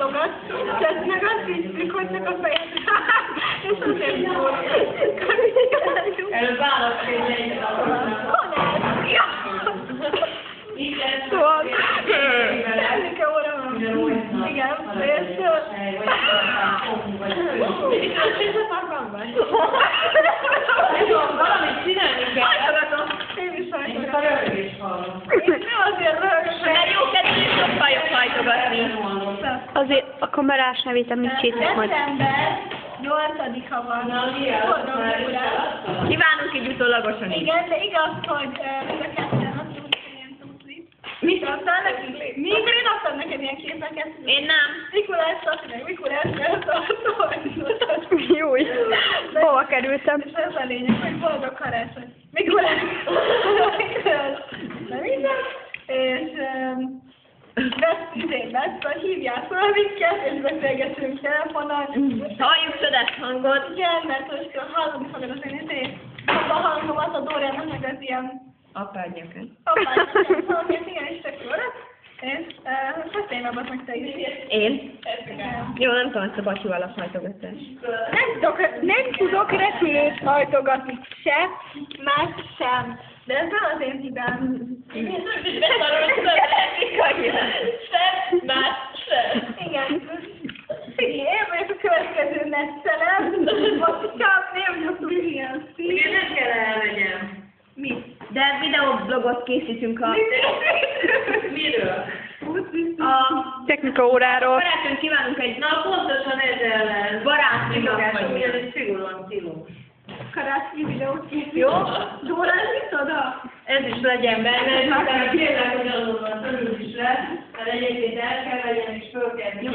bólogat, tehát meg azt hiszük, hogy csak a fejed és azért bólogat. Előbb választkérdjeit Szóval, Ennike óra igen, és már van vagy. Valamit csinálni kell. Én is Én a röhögést hallom. Én azért röhögök. Mert jó kedvű, sokkal jobb hajtogatni. Azért a kamerás nevét említsétek majd. December 8-a van. Boldog órát. Kívánunk így utólagosan is. Igen, de igaz, hogy mind a ketten azt mondjuk, hogy ilyen tudni. Mit adtál nekünk? Mikor én adtam neked ilyen képeket? Én nem. Mikulás Szatinek, Mikulás Júj, hova kerültem? És ez a lényeg, hogy boldog karácsony. Mikulás. Na minden. És Veszprémben hívják fel minket, és beszélgetünk telefonon. Halljuk csodás hangot. Igen, mert most hallani fogod az én izét. A hangomat a Dórának meg az ilyen Apádnyakat. apának. Szóval igen, és tök jó lesz. És beszélj meg az meg te is. Én? Jó, nem tudom, ezt a Bacsival a hajtogatás. Nem tudok repülőt hajtogatni se, más sem. De ez nem az én hibám. Sem, más sem. Igen. Figyelj, én vagyok a következő messzelem. Most csak nem vagyok William C. Ugye nem kell elmegyem. Mi? De videoblogot készítünk a... Miről? A Technikaóráról. barátunk kívánunk egy... Na, pontosan ezzel lesz. Barátnőnek vagy mi? Ez szigorúan tilos. Karácsonyi videót készítünk. Jó? Dóra, ez micsoda? Ez is legyen benne, és utána kérlek, hogy azonban törül is lesz, mert egyébként el kell legyen, és föl kell. Jó.